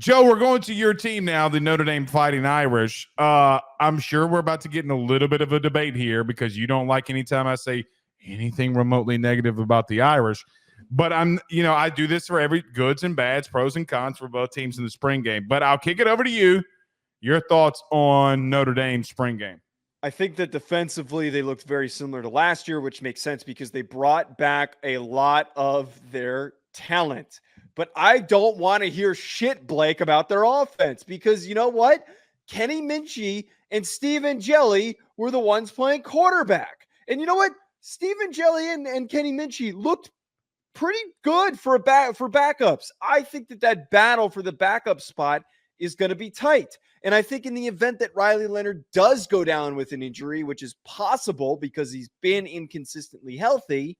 Joe, we're going to your team now, the Notre Dame Fighting Irish. I'm sure we're about to get in a little bit of a debate here because you don't like anytime I say anything remotely negative about the Irish. But I do this for every goods and bads, pros and cons for both teams in the spring game. But I'll kick it over to you. Your thoughts on Notre Dame spring game? I think that defensively they looked very similar to last year, which makes sense because they brought back a lot of their talent. But I don't want to hear shit, Blake, about their offense because you know what? Kenny Minchie and Stephen Jelly were the ones playing quarterback. And you know what? Stephen Jelly and Kenny Minchie looked pretty good for backups. I think that battle for the backup spot is going to be tight. And I think in the event that Riley Leonard does go down with an injury, which is possible because he's been inconsistently healthy,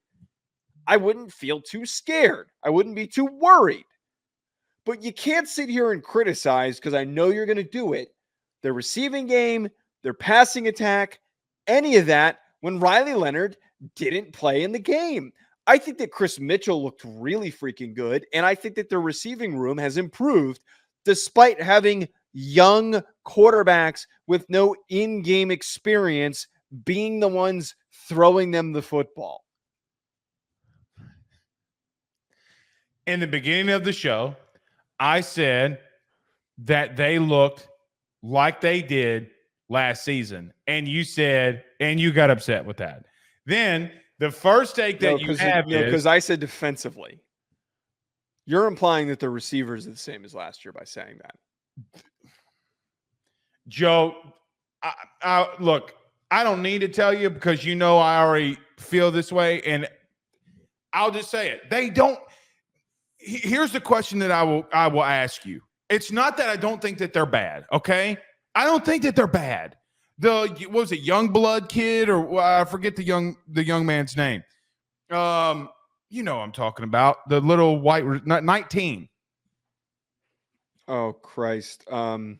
I wouldn't feel too scared. I wouldn't be too worried. But you can't sit here and criticize, because I know you're going to do it, their receiving game, their passing attack, any of that when Riley Leonard didn't play in the game. I think that Chris Mitchell looked really freaking good, and I think that their receiving room has improved despite having young quarterbacks with no in-game experience being the ones throwing them the football. In the beginning of the show, I said that they looked like they did last season. And you said, and you got upset with that. Then the first take that you have is... because I said defensively. You're implying that the receivers are the same as last year by saying that. Joe, look, I don't need to tell you because you know I already feel this way, and I'll just say it. They don't. Here's the question that I will ask you. It's not that I don't think that they're bad, okay? I don't think that they're bad. What was it, Youngblood kid, or I forget the young man's name. You know what I'm talking about. The little white 19. Oh Christ. He's on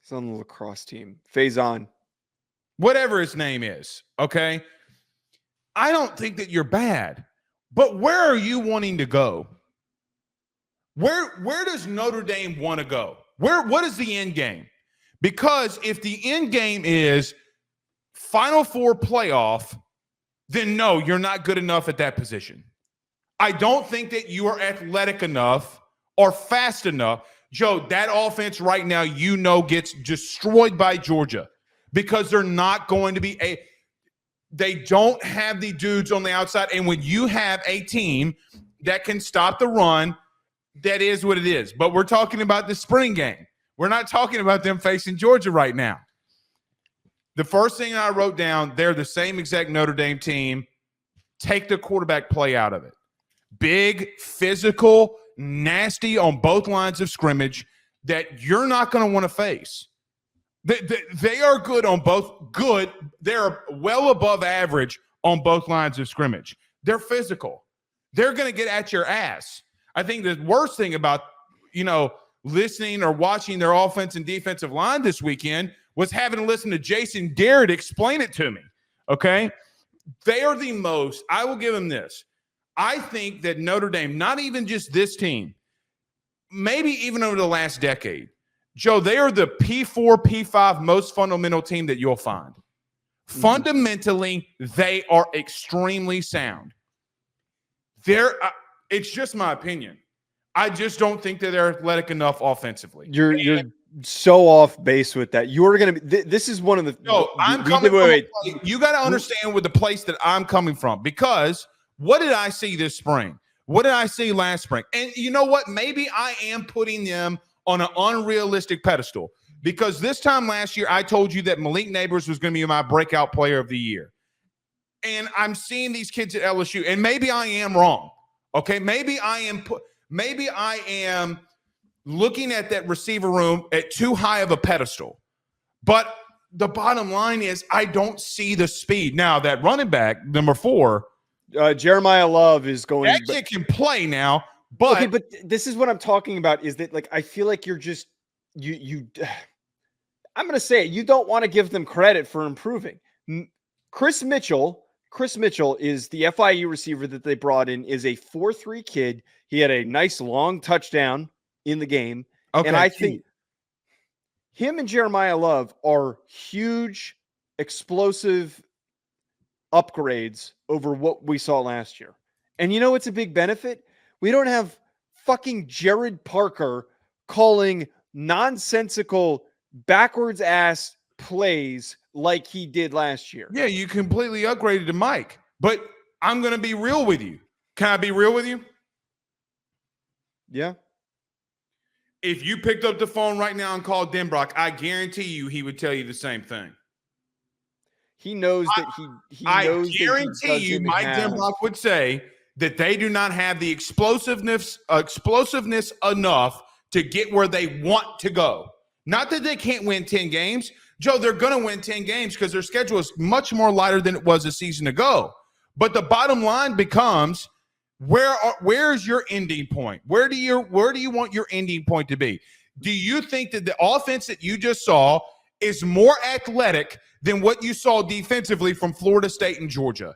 the lacrosse team. Faison. Whatever his name is, okay? I don't think that you're bad, but where are you wanting to go? Where does Notre Dame want to go? What is the end game? Because if the end game is Final Four playoff, then no, you're not good enough at that position. I don't think that you are athletic enough or fast enough. Joe, that offense right now, gets destroyed by Georgia because they're not going to be they don't have the dudes on the outside. And when you have a team that can stop the run, that is what it is. But we're talking about the spring game. We're not talking about them facing Georgia right now. The first thing I wrote down, they're the same exact Notre Dame team. Take the quarterback play out of it. Big, physical, nasty on both lines of scrimmage that you're not going to want to face. They are good on both. Good. They're well above average on both lines of scrimmage. They're physical. They're going to get at your ass. I think the worst thing about, listening or watching their offense and defensive line this weekend was having to listen to Jason Garrett explain it to me, okay? They are the most – I will give them this. I think that Notre Dame, not even just this team, maybe even over the last decade, Joe, they are the P4, P5 most fundamental team that you'll find. Mm-hmm. Fundamentally, they are extremely sound. It's just my opinion. I just don't think that they're athletic enough offensively. You're so off base with that. You're going to be. This is one of the. No, I'm coming from. You got to understand with the place that I'm coming from, because what did I see this spring? What did I see last spring? And you know what? Maybe I am putting them on an unrealistic pedestal, because this time last year I told you that Malik Neighbors was going to be my breakout player of the year, and I'm seeing these kids at LSU, and maybe I am wrong. Okay, maybe I am looking at that receiver room at too high of a pedestal. But the bottom line is I don't see the speed. Now, that running back, number 4. Jeremiah Love is going. That kid can play now. But, okay, but this is what I'm talking about, is that, like, I feel like you're just you I'm going to say it, you don't want to give them credit for improving. Chris Mitchell is the FIU receiver that they brought in, is a 4.3 kid. He had a nice long touchdown in the game, Okay. And I think him and Jeremiah Love are huge, explosive upgrades over what we saw last year. And you know it's a big benefit? We don't have fucking Jared Parker calling nonsensical, backwards ass plays like he did last year. Yeah, you completely upgraded to Mike. But I'm going to be real with you. Can I be real with you? Yeah. If you picked up the phone right now and called Denbrock, I guarantee you he would tell you the same thing. He knows that he knows I guarantee you Mike Denbrock would say that they do not have the explosiveness enough to get where they want to go. Not that they can't win 10 games. Joe, they're going to win 10 games because their schedule is much more lighter than it was a season ago. But the bottom line becomes, where's your ending point? Where do you want your ending point to be? Do you think that the offense that you just saw is more athletic than what you saw defensively from Florida State and Georgia?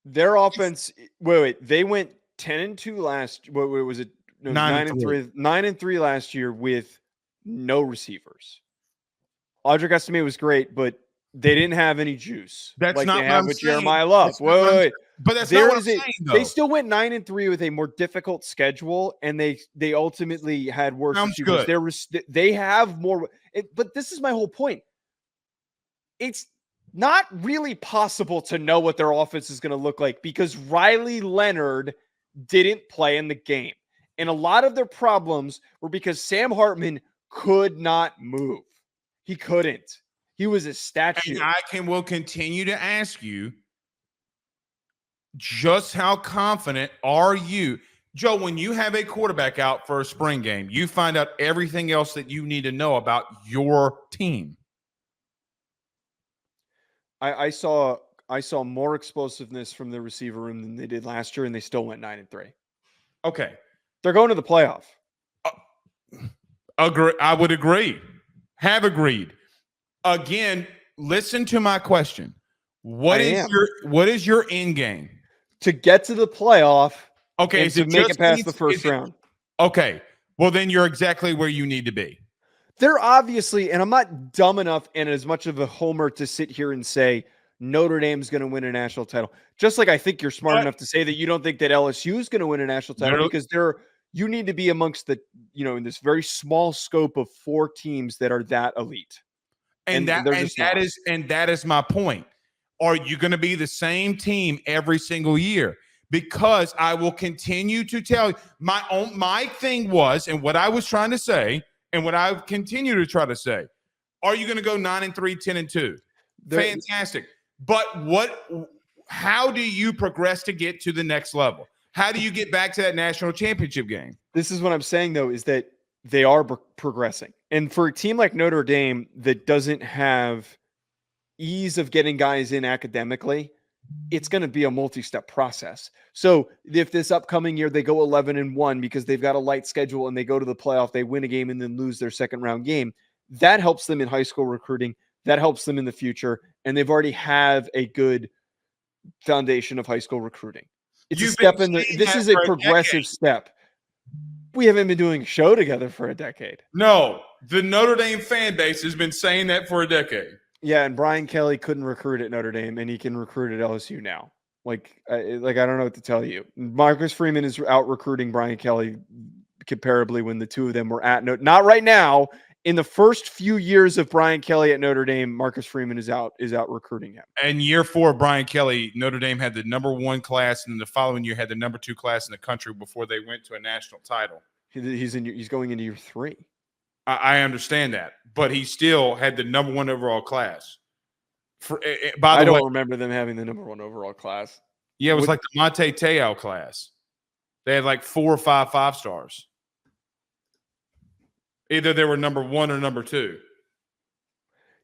Their offense, they went 10-2 last. What was it? No, 9-3. 9-3 last year with no receivers. Audric Estime was great, but they didn't have any juice. That's like not they what have I'm with saying. Jeremiah Love. Wait. But that's not what I'm saying, though. They still went 9-3 with a more difficult schedule, and they ultimately had worse receivers. Good. They have more. But this is my whole point. It's not really possible to know what their offense is going to look like because Riley Leonard didn't play in the game. And a lot of their problems were because Sam Hartman could not move. He couldn't. He was a statue. And will continue to ask you, just how confident are you? Joe, when you have a quarterback out for a spring game, you find out everything else that you need to know about your team. I saw more explosiveness from the receiver room than they did last year, and they still went 9-3. Okay. They're going to the playoff. I would agree. Have agreed. Again, listen to my question. What is your end game? To get to the playoff. Okay, to make it past the first round. Okay. Well, then you're exactly where you need to be. They're obviously, and I'm not dumb enough and as much of a homer to sit here and say Notre Dame's going to win a national title. Just like I think you're smart enough to say that you don't think that LSU is going to win a national title because you need to be amongst the, in this very small scope of 4 teams that are that elite. And that is my point. Are you going to be the same team every single year? Because I will continue to tell you my thing was, and what I was trying to say, and what I continue to try to say, are you going to go 9-3, 10-2? Fantastic. But how do you progress to get to the next level? How do you get back to that national championship game? This is what I'm saying, though, is that they are progressing. And for a team like Notre Dame that doesn't have ease of getting guys in academically, it's going to be a multi-step process. So if this upcoming year they go 11-1 because they've got a light schedule and they go to the playoff, they win a game and then lose their second round game, that helps them in high school recruiting. That helps them in the future. And they've already have a good foundation of high school recruiting. This is a progressive step. We haven't been doing a show together for a decade. No, the Notre Dame fan base has been saying that for a decade. Yeah, and Brian Kelly couldn't recruit at Notre Dame, and he can recruit at LSU now. I don't know what to tell you. Marcus Freeman is out recruiting Brian Kelly comparably when the two of them were at not right now. In the first few years of Brian Kelly at Notre Dame, Marcus Freeman is out recruiting him. And year 4 of Brian Kelly, Notre Dame had the number 1 class, and the following year had the number 2 class in the country before they went to a national title. He's going into year 3. I understand that, but he still had the number 1 overall class. I don't remember them having the number 1 overall class. Yeah, it was like the Monte Te'o class. They had like 4 or 5 5-stars. Either they were number 1 or number 2.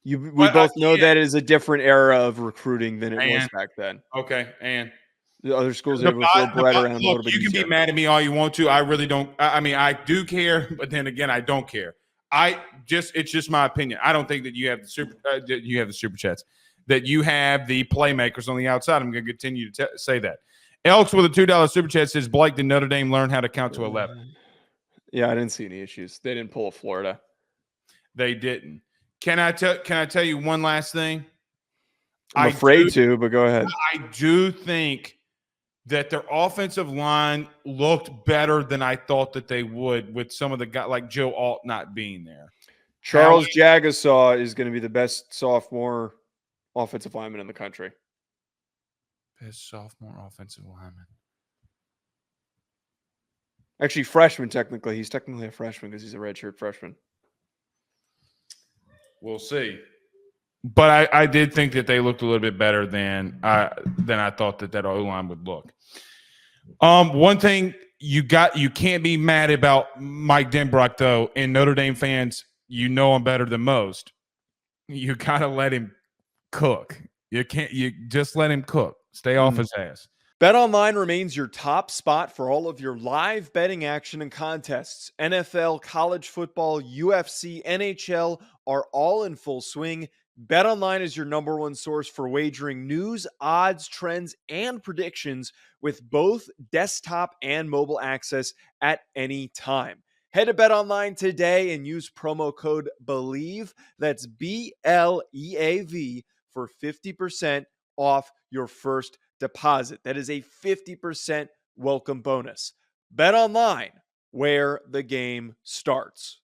We both know that is a different era of recruiting than it was back then. Okay, and the other schools that throw bread around a little bit. You can be mad at me all you want to. I really don't. I mean, I do care, but then again, I don't care. It's just my opinion. I don't think that you have the super chats, that you have the playmakers on the outside. I'm going to continue to say that. Elks with a $2 super chat says, Blake, did Notre Dame learn how to count to 11? Yeah, I didn't see any issues. They didn't pull a Florida. They didn't. Can I tell you one last thing? I'm afraid to, but go ahead. I do think that their offensive line looked better than I thought that they would with some of the guys like Joe Alt not being there. Charles Jagasaw is going to be the best sophomore offensive lineman in the country. Best sophomore offensive lineman. Actually, freshman technically. He's technically a freshman because he's a redshirt freshman. We'll see. But I did think that they looked a little bit better than I thought that O-line would look. One thing you can't be mad about Mike Denbrock, though, and Notre Dame fans, you know him better than most. You gotta let him cook. You just let him cook. Stay off his ass. BetOnline remains your top spot for all of your live betting action and contests. NFL, college football, UFC, NHL are all in full swing. BetOnline is your number one source for wagering news, odds, trends, and predictions with both desktop and mobile access at any time. Head to BetOnline today and use promo code BELIEVE, that's BLEAV, for 50% off your first deposit. That is a 50% welcome bonus. BetOnline, where the game starts.